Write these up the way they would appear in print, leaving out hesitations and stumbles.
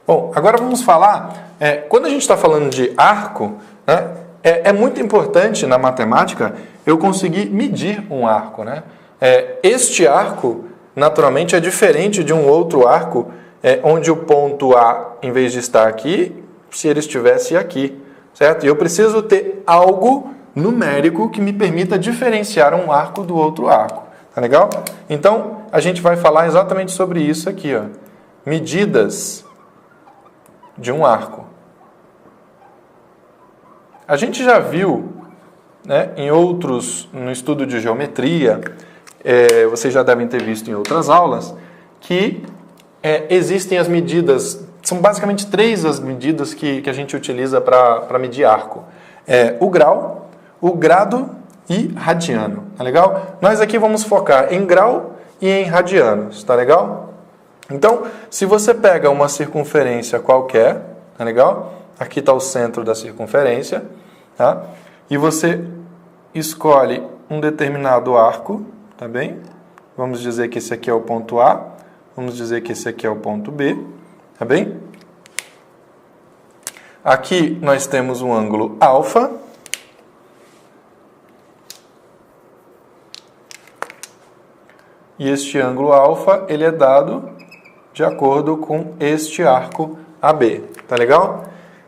Bom, agora vamos falar, quando a gente está falando de arco, né, é muito importante na matemática eu conseguir medir um arco, né? Este arco, naturalmente, é diferente de um outro arco, onde o ponto A, em vez de estar aqui, se ele estivesse aqui, certo? E eu preciso ter algo numérico que me permita diferenciar um arco do outro arco, tá legal? Então, a gente vai falar exatamente sobre isso aqui, ó. Medidas de um arco. A gente já viu, né, no estudo de geometria, vocês já devem ter visto em outras aulas, que existem as medidas, são basicamente 3 as medidas que a gente utiliza para medir arco. O grau, o grado e radiano, tá legal? Nós aqui vamos focar em grau e em radianos, tá legal? Então, se você pega uma circunferência qualquer, tá legal? Aqui está o centro da circunferência, tá? E você escolhe um determinado arco, tá bem? Vamos dizer que esse aqui é o ponto A, vamos dizer que esse aqui é o ponto B, tá bem? Aqui nós temos um ângulo alfa. E este ângulo alfa, ele é dado de acordo com este arco AB, tá legal?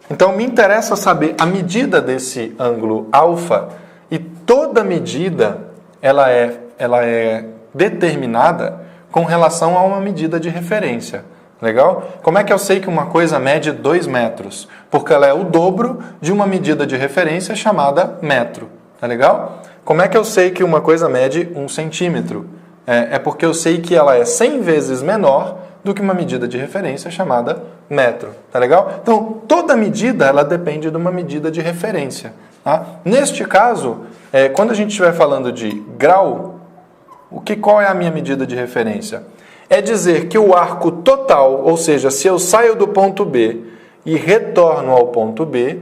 Então, me interessa saber a medida desse ângulo alfa, e toda medida ela é determinada com relação a uma medida de referência, legal? Como é que eu sei que uma coisa mede 2 metros? Porque ela é o dobro de uma medida de referência chamada metro, tá legal? Como é que eu sei que uma coisa mede 1 centímetro? É porque eu sei que ela é 100 vezes menor do que uma medida de referência chamada metro, tá legal? Então, toda medida, ela depende de uma medida de referência, tá? Neste caso, quando a gente estiver falando de grau, qual é a minha medida de referência? É dizer que o arco total, ou seja, se eu saio do ponto B e retorno ao ponto B,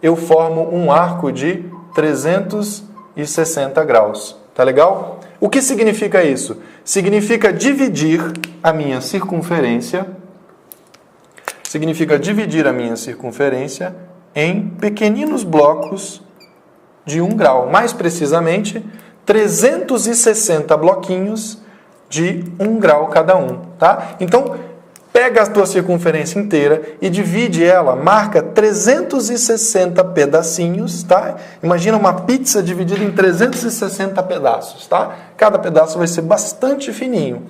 eu formo um arco de 360 graus, tá legal? O que significa isso? Significa dividir a minha circunferência em pequeninos blocos de 1 grau. Mais precisamente, 360 bloquinhos de 1 grau cada um, tá? Então, pega a tua circunferência inteira e divide ela, marca 360 pedacinhos, tá? Imagina uma pizza dividida em 360 pedaços, tá? Cada pedaço vai ser bastante fininho.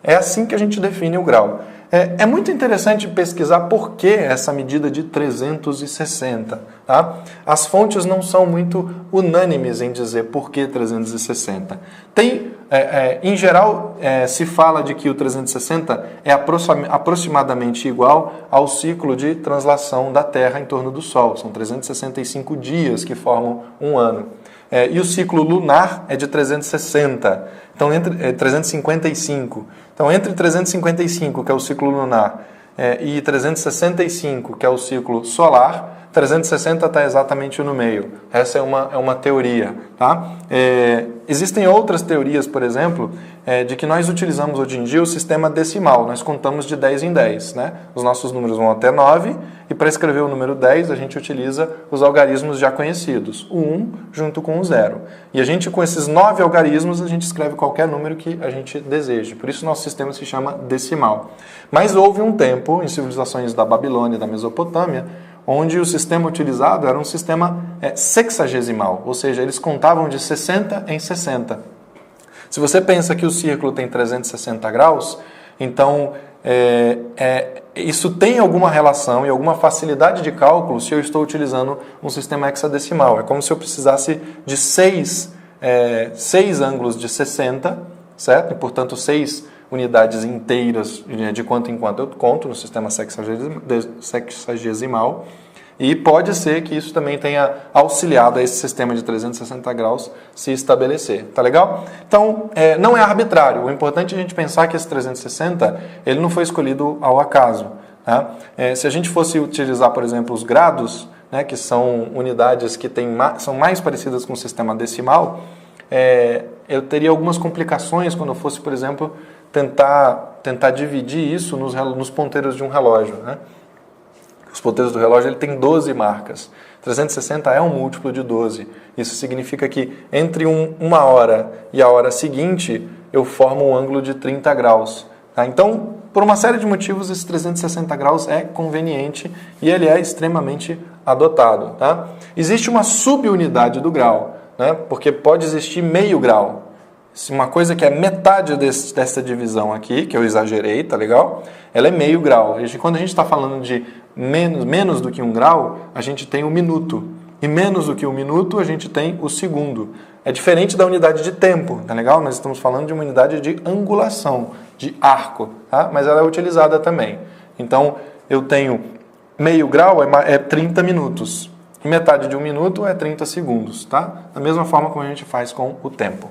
É assim que a gente define o grau. É muito interessante pesquisar por que essa medida de 360, tá? As fontes não são muito unânimes em dizer por que 360. Em geral, se fala de que o 360 é aproximadamente igual ao ciclo de translação da Terra em torno do Sol. São 365 dias que formam um ano. E o ciclo lunar é de 360, então 355. Então, entre 355, que é o ciclo lunar, e 365, que é o ciclo solar, 360 está exatamente no meio. Essa é uma teoria, tá? Existem outras teorias, por exemplo, de que nós utilizamos hoje em dia o sistema decimal. Nós contamos de 10 em 10, né? Os nossos números vão até 9, e para escrever o número 10, a gente utiliza os algarismos já conhecidos, o 1 junto com o 0. E a gente, com esses 9 algarismos, a gente escreve qualquer número que a gente deseje. Por isso, o nosso sistema se chama decimal. Mas houve um tempo, em civilizações da Babilônia e da Mesopotâmia, onde o sistema utilizado era um sistema sexagesimal, ou seja, eles contavam de 60 em 60. Se você pensa que o círculo tem 360 graus, então isso tem alguma relação e alguma facilidade de cálculo se eu estou utilizando um sistema hexadecimal. É como se eu precisasse de 6 ângulos de 60, certo? E, portanto, 6 unidades inteiras de quanto em quanto eu conto no sistema sexagesimal, e pode ser que isso também tenha auxiliado a esse sistema de 360 graus se estabelecer, tá legal? Então, não é arbitrário, o importante é a gente pensar que esse 360, ele não foi escolhido ao acaso, tá? Se a gente fosse utilizar, por exemplo, os grados, né, que são unidades que são mais parecidas com o sistema decimal, eu teria algumas complicações quando eu fosse, por exemplo, tentar dividir isso nos ponteiros de um relógio, né? os ponteiros do relógio ele tem 12 marcas. 360 é um múltiplo de 12. Isso significa que entre uma hora e a hora seguinte, eu formo um ângulo de 30 graus. Tá? Então, por uma série de motivos, esse 360 graus é conveniente e ele é extremamente adotado. Tá? Existe uma subunidade do grau, né? Porque pode existir meio grau. Uma coisa que é metade dessa divisão aqui, que eu exagerei, tá legal? Ela é meio grau. Quando a gente está falando de menos do que 1 grau, a gente tem o minuto. E menos do que 1 minuto, a gente tem o segundo. É diferente da unidade de tempo, tá legal? Nós estamos falando de uma unidade de angulação, de arco, tá? Mas ela é utilizada também. Então, eu tenho meio grau é 30 minutos. E metade de 1 minuto é 30 segundos, tá? Da mesma forma como a gente faz com o tempo.